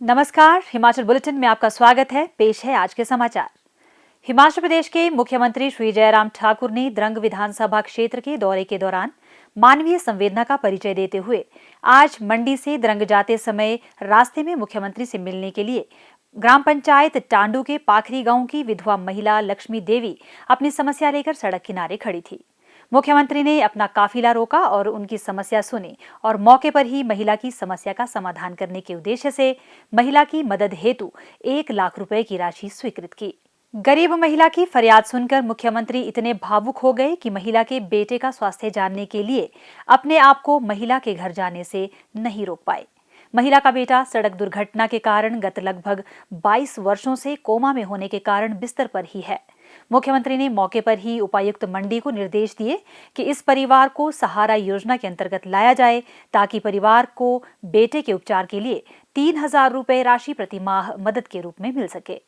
नमस्कार, हिमाचल बुलेटिन में आपका स्वागत है। पेश है आज के समाचार। हिमाचल प्रदेश के मुख्यमंत्री श्री जयराम ठाकुर ने द्रंग विधानसभा क्षेत्र के दौरे के दौरान मानवीय संवेदना का परिचय देते हुए आज मंडी से द्रंग जाते समय रास्ते में मुख्यमंत्री से मिलने के लिए ग्राम पंचायत टांडू के पाखरी गांव की विधवा महिला लक्ष्मी देवी अपनी समस्या लेकर सड़क किनारे खड़ी थी। मुख्यमंत्री ने अपना काफिला रोका और उनकी समस्या सुनी और मौके पर ही महिला की समस्या का समाधान करने के उद्देश्य से महिला की मदद हेतु 1 लाख रुपए की राशि स्वीकृत की। गरीब महिला की फरियाद सुनकर मुख्यमंत्री इतने भावुक हो गए कि महिला के बेटे का स्वास्थ्य जानने के लिए अपने आप को महिला के घर जाने से नहीं रोक पाए। महिला का बेटा सड़क दुर्घटना के कारण गत लगभग 22 वर्षों से कोमा में होने के कारण बिस्तर पर ही है। मुख्यमंत्री ने मौके पर ही उपायुक्त मंडी को निर्देश दिए कि इस परिवार को सहारा योजना के अंतर्गत लाया जाए ताकि परिवार को बेटे के उपचार के लिए 3,000 रुपए राशि प्रति माह मदद के रूप में मिल सके।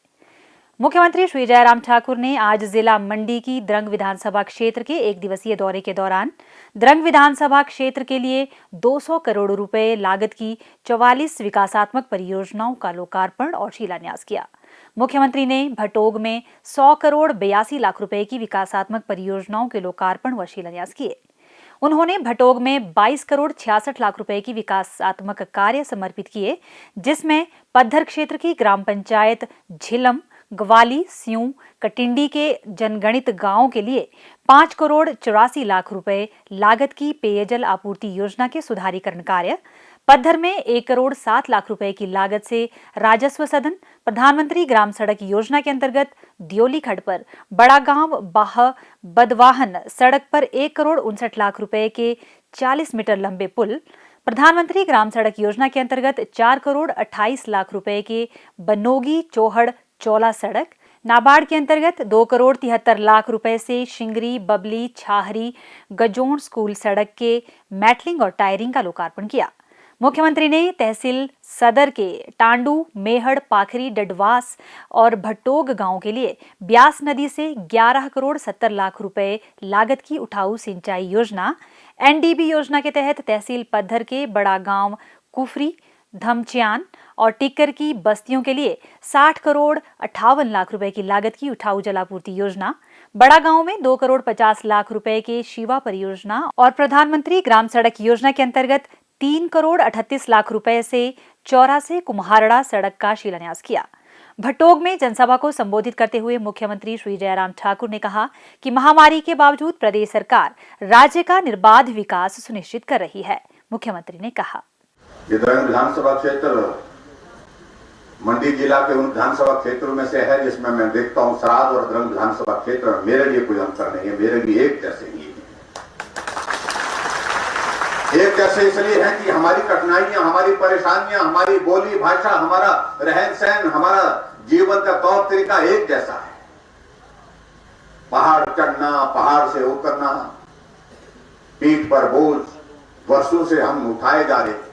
मुख्यमंत्री श्री जयराम ठाकुर ने आज जिला मंडी की द्रंग विधानसभा क्षेत्र के 1 दिवसीय दौरे के दौरान द्रंग विधानसभा क्षेत्र के लिए 200 करोड़ रुपए लागत की 44 विकासात्मक परियोजनाओं का लोकार्पण और शिलान्यास किया। मुख्यमंत्री ने भटोग में 100 करोड़ 82 लाख रुपए की विकासात्मक परियोजनाओं के लोकार्पण व शिलान्यास किए। उन्होंने भटोग में 22 करोड़ 66 लाख रुपए की विकासात्मक कार्य समर्पित किए, जिसमें पद्धर क्षेत्र की ग्राम पंचायत झिलम, ग्वाली, सियूं, कटिंडी के जनगणित गांवों के लिए 5 करोड़ 84 लाख रुपए लागत की पेयजल आपूर्ति योजना के सुधारीकरण कार्य, पद्धर में 1 करोड़ 7 लाख रुपए की लागत से राजस्व सदन, प्रधानमंत्री ग्राम सड़क योजना के अंतर्गत दियोली खड्ड पर बड़ा गांव बाह बदवाहन सड़क पर 1 करोड़ 59 लाख रुपए के 40 मीटर लंबे पुल, प्रधानमंत्री ग्राम सड़क योजना के अंतर्गत 4 करोड़ 28 लाख रुपए के बनोगी चौहड़ चौला सड़क, नाबार्ड के अंतर्गत 2 करोड़ 73 लाख रुपए से शिंगरी बबली छाहरी गजोन स्कूल सड़क के मैटलिंग और टायरिंग का लोकार्पण किया। मुख्यमंत्री ने तहसील सदर के टांडू, मेहड़, पाखरी, डडवास और भटोग गांव के लिए ब्यास नदी से 11 करोड़ 70 लाख रुपए लागत की उठाऊ सिंचाई योजना, एनडीबी योजना के तहत तहसील पद्धर के बड़ा गांव कुफरी, धमच्यान और टिक्कर की बस्तियों के लिए 60 करोड़ 58 लाख रुपए की लागत की उठाऊ जलापूर्ति योजना, बड़ा गांव में 2 करोड़ 50 लाख रुपए के शिवा परियोजना और प्रधानमंत्री ग्राम सड़क योजना के अंतर्गत 3 करोड़ 38 लाख रुपए से चौरा से कुम्हारड़ा सड़क का शिलान्यास किया। भटोग में जनसभा को संबोधित करते हुए मुख्यमंत्री श्री जयराम ठाकुर ने कहा कि महामारी के बावजूद प्रदेश सरकार राज्य का निर्बाध विकास सुनिश्चित कर रही है। मुख्यमंत्री ने कहा, ये द्रंग विधानसभा क्षेत्र मंडी जिला के उन विधानसभा क्षेत्रों में से है जिसमें मैं देखता हूं सराद और द्रंग विधानसभा क्षेत्र में मेरे लिए कोई अंतर नहीं है, मेरे लिए एक जैसे ही है। एक जैसे इसलिए है कि हमारी कठिनाइयां, हमारी परेशानियां, हमारी बोली भाषा, हमारा रहन सहन, हमारा जीवन का तौर तरीका एक जैसा है। पहाड़ चढ़ना, पहाड़ से उतरना, पीठ पर बोझ वर्षों से हम उठाए जा रहे थे।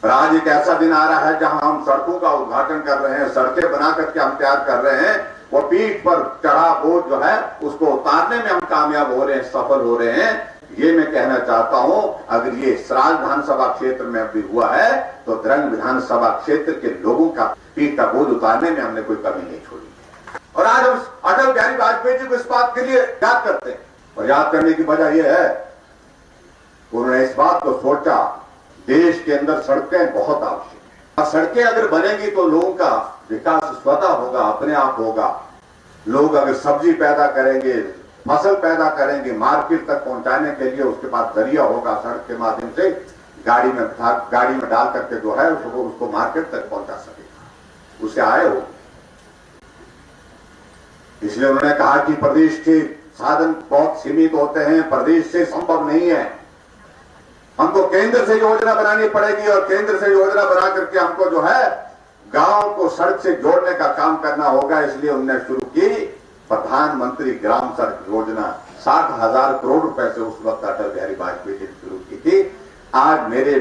आज एक ऐसा दिन आ रहा है जहां हम सड़कों का उद्घाटन कर रहे हैं, सड़कें बना करके हम तैयार कर रहे हैं और पीठ पर चढ़ा बोझ जो है उसको उतारने में हम कामयाब हो रहे हैं, सफल हो रहे हैं। ये मैं कहना चाहता हूं, अगर ये सराज विधानसभा क्षेत्र में भी हुआ है तो द्रंग विधानसभा क्षेत्र के लोगों का पीठ का बोझ उतारने में हमने कोई कमी नहीं छोड़ी। और आज हम अटल बिहारी वाजपेयी जी को इस बात के लिए याद करते हैं और याद करने की वजह यह है उन्होंने इस बात को सोचा, देश के अंदर सड़कें बहुत आवश्यक है। सड़कें अगर बनेगी तो लोगों का विकास स्वतः होगा, अपने आप होगा। लोग अगर सब्जी पैदा करेंगे, फसल पैदा करेंगे, मार्केट तक पहुंचाने के लिए उसके पास जरिया होगा, सड़क के माध्यम से गाड़ी में डाल करके जो है उसको मार्केट तक पहुंचा सकेगा, उसे आए हो। इसलिए उन्होंने कहा कि प्रदेश के साधन बहुत सीमित होते हैं, प्रदेश से संभव नहीं है, हमको केंद्र से योजना बनानी पड़ेगी और केंद्र से योजना बना करके हमको जो है गांव को सड़क से जोड़ने का काम करना होगा। इसलिए उन्होंने शुरू की प्रधानमंत्री ग्राम सड़क योजना। 60,000 करोड़ रुपए से उस वक्त अटल बिहारी वाजपेयी जी ने शुरू की थी। आज मेरे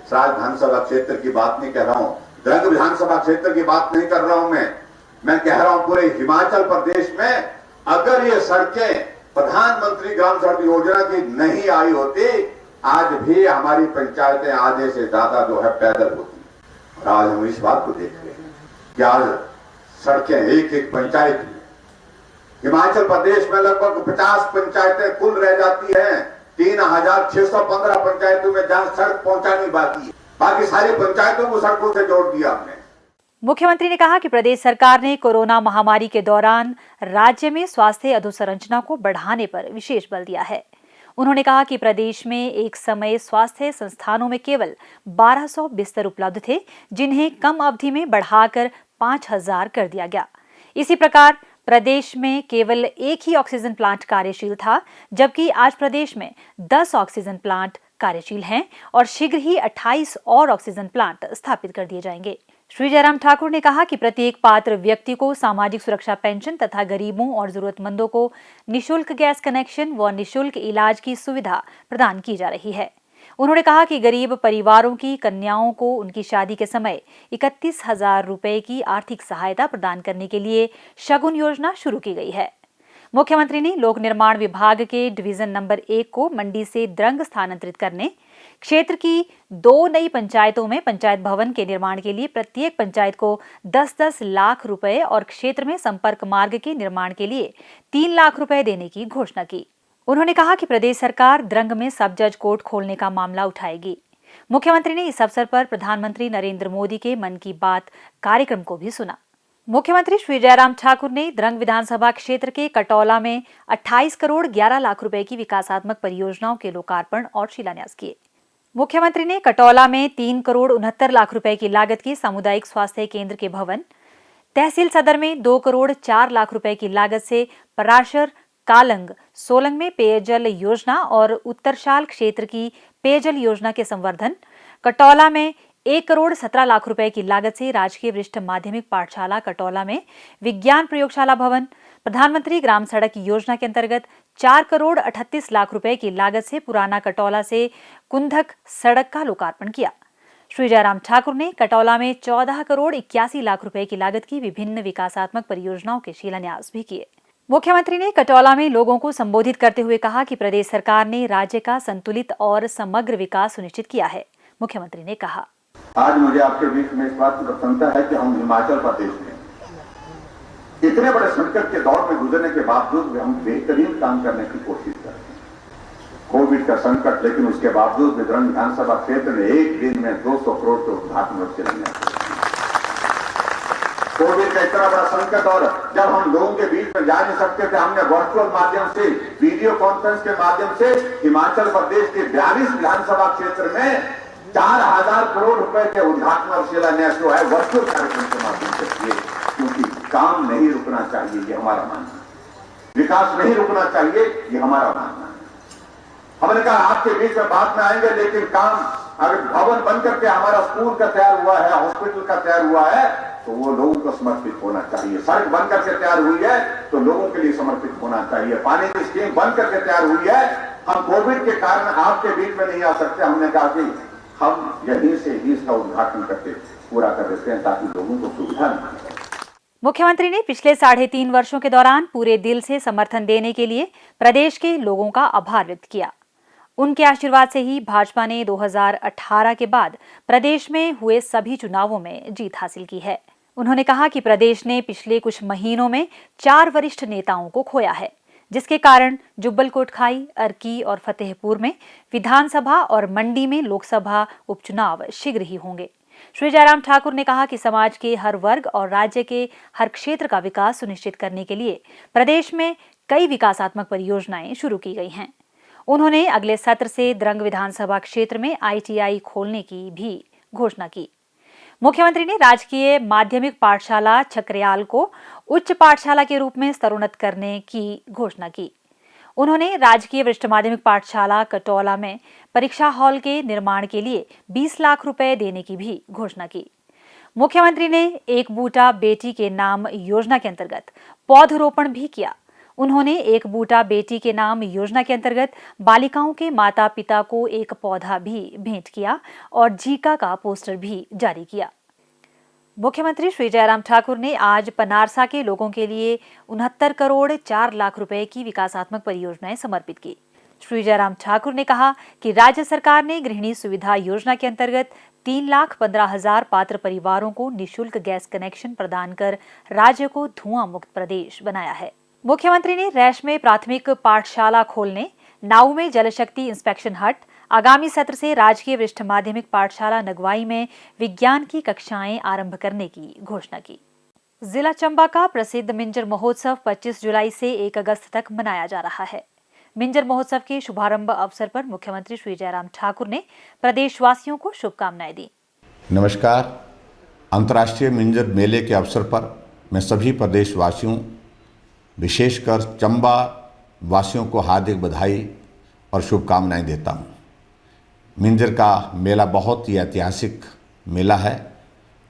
सराज विधानसभा क्षेत्र की बात नहीं कर रहा हूं, द्रंग विधानसभा क्षेत्र की बात नहीं कर रहा हूं, मैं कह रहा हूं पूरे हिमाचल प्रदेश में अगर ये सड़कें प्रधानमंत्री ग्राम सड़क योजना की नहीं आई होती, आज भी हमारी पंचायतें आधे से ज्यादा जो है पैदल होती। आज हम इस बात को देख रहे हैं कि आज सड़कें एक एक पंचायत में, हिमाचल प्रदेश में लगभग 50 पंचायतें कुल रह जाती हैं। 3615 पंचायतों में जहां सड़क पहुंचानी बाकी है, बाकी सारी पंचायतों को सड़कों से जोड़ दिया हमने। मुख्यमंत्री ने कहा कि प्रदेश सरकार ने कोरोना महामारी के दौरान राज्य में स्वास्थ्य अधोसंरचना को बढ़ाने पर विशेष बल दिया है। उन्होंने कहा कि प्रदेश में एक समय स्वास्थ्य संस्थानों में केवल 1200 बिस्तर उपलब्ध थे, जिन्हें कम अवधि में बढ़ाकर 5000 कर दिया गया। इसी प्रकार प्रदेश में केवल एक ही ऑक्सीजन प्लांट कार्यशील था, जबकि आज प्रदेश में 10 ऑक्सीजन प्लांट कार्यशील हैं और शीघ्र ही 28 और ऑक्सीजन प्लांट स्थापित कर दिए जाएंगे। श्री जयराम ठाकुर ने कहा कि प्रत्येक पात्र व्यक्ति को सामाजिक सुरक्षा पेंशन तथा गरीबों और जरूरतमंदों को निशुल्क गैस कनेक्शन व निशुल्क इलाज की सुविधा प्रदान की जा रही है। उन्होंने कहा कि गरीब परिवारों की कन्याओं को उनकी शादी के समय 31,000 रुपए की आर्थिक सहायता प्रदान करने के लिए शगुन योजना शुरू की गई है। मुख्यमंत्री ने लोक निर्माण विभाग के डिवीजन नंबर 1 को मंडी से द्रंग स्थानांतरित करने, क्षेत्र की 2 नई पंचायतों में पंचायत भवन के निर्माण के लिए प्रत्येक पंचायत को 10-10 लाख रुपए और क्षेत्र में संपर्क मार्ग के निर्माण के लिए 3 लाख रुपए देने की घोषणा की। उन्होंने कहा कि प्रदेश सरकार द्रंग में सब जज कोर्ट खोलने का मामला उठाएगी। मुख्यमंत्री ने इस अवसर पर प्रधानमंत्री नरेंद्र मोदी के मन की बात कार्यक्रम को भी सुना। मुख्यमंत्री श्री जयराम ठाकुर ने द्रंग विधानसभा क्षेत्र के कटौला में 28 करोड़ 11 लाख रुपए की विकासात्मक परियोजनाओं के लोकार्पण और शिलान्यास किए। मुख्यमंत्री ने कटौला में 3 करोड़ 69 लाख रुपए की लागत के सामुदायिक स्वास्थ्य केंद्र के भवन, तहसील सदर में 2 करोड़ 4 लाख रुपए की लागत से पराशर, कालंग, सोलंग में पेयजल योजना और उत्तरशाल क्षेत्र की पेयजल योजना के संवर्धन, कटौला में 1 करोड़ 17 लाख रुपए की लागत से राजकीय वरिष्ठ माध्यमिक पाठशाला कटौला में विज्ञान प्रयोगशाला भवन, प्रधानमंत्री ग्राम सड़क योजना के अंतर्गत 4 करोड़ 38 लाख रुपए की लागत से पुराना कटौला से कुंधक सड़क का लोकार्पण किया। श्री जयराम ठाकुर ने कटौला में 14 करोड़ 81 लाख रुपए की लागत की विभिन्न विकासात्मक परियोजनाओं के शिलान्यास भी किए। मुख्यमंत्री ने कटौला में लोगों को संबोधित करते हुए कहा कि प्रदेश सरकार ने राज्य का संतुलित और समग्र विकास सुनिश्चित किया है। मुख्यमंत्री ने कहा, आज मुझे आपके बीच में इस बात की प्रसन्नता है कि हम हिमाचल प्रदेश में इतने बड़े संकट के दौर में गुजरने के बावजूद भी हम बेहतरीन काम करने की कोशिश कर रहे हैं। कोविड का संकट, लेकिन उसके बावजूद भी द्रंग विधानसभा क्षेत्र में एक दिन में 200 करोड़ के उद्घाटन और शिलान्यास। कोविड का इतना बड़ा संकट और जब हम लोगों के बीच में जा नहीं सकते थे, हमने वर्चुअल माध्यम से, वीडियो कॉन्फ्रेंस के माध्यम से हिमाचल प्रदेश के 42 विधानसभा क्षेत्र में 4000 करोड़ रुपए के उद्घाटन और शिलान्यास जो है वर्चुअल कार्यक्रम के माध्यम से किए, क्योंकि काम नहीं रुकना चाहिए, ये हमारा मानना है। विकास नहीं रुकना चाहिए, ये हमारा मानना है। हमने कहा आपके बीच में बात में आएंगे, लेकिन काम अगर भवन बनकर के हमारा स्कूल का तैयार हुआ है, हॉस्पिटल का तैयार हुआ है, तो वो लोगों को समर्पित होना चाहिए। सड़क बनकर के तैयार हुई है तो लोगों के लिए समर्पित होना चाहिए। पानी की स्कीम बनकर के तैयार हुई है, हम कोविड के कारण आपके बीच में नहीं आ सकते, हमने कहा कि हम यहीं से ही इसका उद्घाटन करके पूरा कर देते हैं ताकि लोगों को सुविधा मिले। मुख्यमंत्री ने पिछले 3.5 वर्षों के दौरान पूरे दिल से समर्थन देने के लिए प्रदेश के लोगों का आभार व्यक्त किया। उनके आशीर्वाद से ही भाजपा ने 2018 के बाद प्रदेश में हुए सभी चुनावों में जीत हासिल की है। उन्होंने कहा कि प्रदेश ने पिछले कुछ महीनों में 4 वरिष्ठ नेताओं को खोया है, जिसके कारण जुब्बल कोटखाई, अर्की और फतेहपुर में विधानसभा और मंडी में लोकसभा उपचुनाव शीघ्र ही होंगे। श्री जयराम ठाकुर ने कहा कि समाज के हर वर्ग और राज्य के हर क्षेत्र का विकास सुनिश्चित करने के लिए प्रदेश में कई विकासात्मक परियोजनाएं शुरू की गई हैं। उन्होंने अगले सत्र से द्रंग विधानसभा क्षेत्र में ITI खोलने की भी घोषणा की। मुख्यमंत्री ने राजकीय माध्यमिक पाठशाला छकरयाल को उच्च पाठशाला के रूप में स्तरोन्नत करने की घोषणा की। उन्होंने राजकीय वरिष्ठ माध्यमिक पाठशाला कटौला में परीक्षा हॉल के निर्माण के लिए 20 लाख रुपए देने की भी घोषणा की। मुख्यमंत्री ने एक बूटा बेटी के नाम योजना के अंतर्गत पौधरोपण भी किया। उन्होंने एक बूटा बेटी के नाम योजना के अंतर्गत बालिकाओं के माता पिता को एक पौधा भी भेंट किया और जीका का पोस्टर भी जारी किया। मुख्यमंत्री श्री जयराम ठाकुर ने आज पनारसा के लोगों के लिए 69 करोड़ 4 लाख रुपए की विकासात्मक परियोजनाएं समर्पित की। श्री जयराम ठाकुर ने कहा कि राज्य सरकार ने गृहिणी सुविधा योजना के अंतर्गत 3,15,000 पात्र परिवारों को निःशुल्क गैस कनेक्शन प्रदान कर राज्य को धुआं मुक्त प्रदेश बनाया है। मुख्यमंत्री ने रैश में प्राथमिक पाठशाला खोलने, नाऊ में जलशक्ति इंस्पेक्शन हट, आगामी सत्र से राजकीय वरिष्ठ माध्यमिक पाठशाला नगवाई में विज्ञान की कक्षाएं आरंभ करने की घोषणा की। जिला चंबा का प्रसिद्ध मिंजर महोत्सव 25 जुलाई से 1 अगस्त तक मनाया जा रहा है। मिंजर महोत्सव के शुभारंभ अवसर पर मुख्यमंत्री श्री जयराम ठाकुर ने प्रदेशवासियों को शुभकामनाएं दी। नमस्कार। अंतर्राष्ट्रीय मिंजर मेले के अवसर पर मैं सभी प्रदेशवासियों, विशेषकर चंबा वासियों को हार्दिक बधाई और शुभकामनाएं देता हूं। मिंजर का मेला बहुत ही ऐतिहासिक मेला है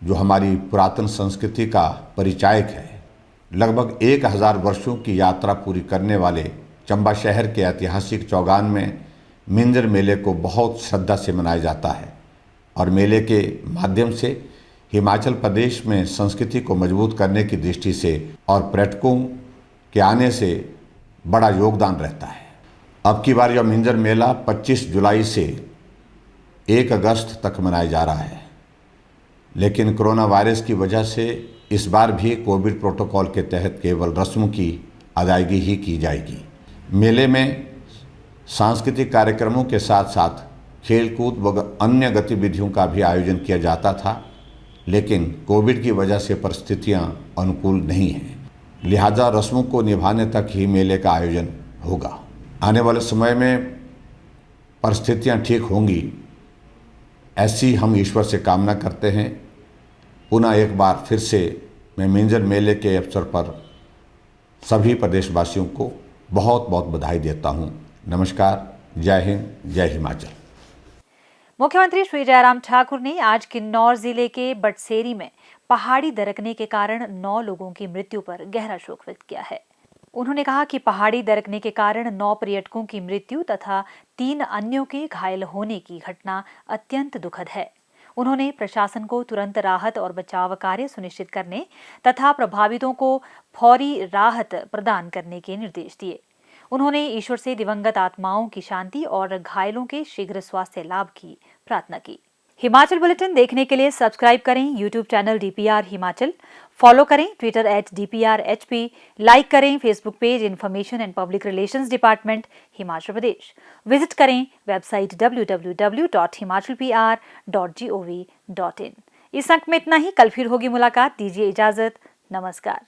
जो हमारी पुरातन संस्कृति का परिचायक है। लगभग 1000 वर्षों की यात्रा पूरी करने वाले चंबा शहर के ऐतिहासिक चौगान में मिंजर मेले को बहुत श्रद्धा से मनाया जाता है और मेले के माध्यम से हिमाचल प्रदेश में संस्कृति को मजबूत करने की दृष्टि से और पर्यटकों के आने से बड़ा योगदान रहता है। अब की बार यह मिंजर मेला 25 जुलाई से 1 अगस्त तक मनाया जा रहा है, लेकिन कोरोना वायरस की वजह से इस बार भी कोविड प्रोटोकॉल के तहत केवल रस्मों की अदायगी ही की जाएगी। मेले में सांस्कृतिक कार्यक्रमों के साथ साथ खेलकूद व अन्य गतिविधियों का भी आयोजन किया जाता था, लेकिन कोविड की वजह से परिस्थितियां अनुकूल नहीं हैं, लिहाजा रस्मों को निभाने तक ही मेले का आयोजन होगा। आने वाले समय में परिस्थितियां ठीक होंगी, ऐसी हम ईश्वर से कामना करते हैं। पुनः एक बार फिर से मैं मिंजर मेले के अवसर पर सभी प्रदेशवासियों को बहुत बहुत बधाई देता हूं। नमस्कार, जय हिंद, जय हिमाचल। मुख्यमंत्री श्री जयराम ठाकुर ने आज किन्नौर जिले के बटसेरी में पहाड़ी दरकने के कारण 9 लोगों की मृत्यु पर गहरा शोक व्यक्त किया है। उन्होंने कहा कि पहाड़ी दरकने के कारण 9 पर्यटकों की मृत्यु तथा 3 अन्यों के घायल होने की घटना अत्यंत दुखद है। उन्होंने प्रशासन को तुरंत राहत और बचाव कार्य सुनिश्चित करने तथा प्रभावितों को फौरी राहत प्रदान करने के निर्देश दिए। उन्होंने ईश्वर से दिवंगत आत्माओं की शांति और घायलों के शीघ्र स्वास्थ्य लाभ की प्रार्थना की। हिमाचल बुलेटिन देखने के लिए सब्सक्राइब करें YouTube channel DPR Himachal, follow करें ट्विटर @DPRHP, लाइक करें Facebook page information and public relations department Himachal Pradesh, visit करें वेबसाइट www.himachalpr.gov.in। इस अंक में इतना ही। कल फिर होगी मुलाकात। दीजिए इजाजत। नमस्कार।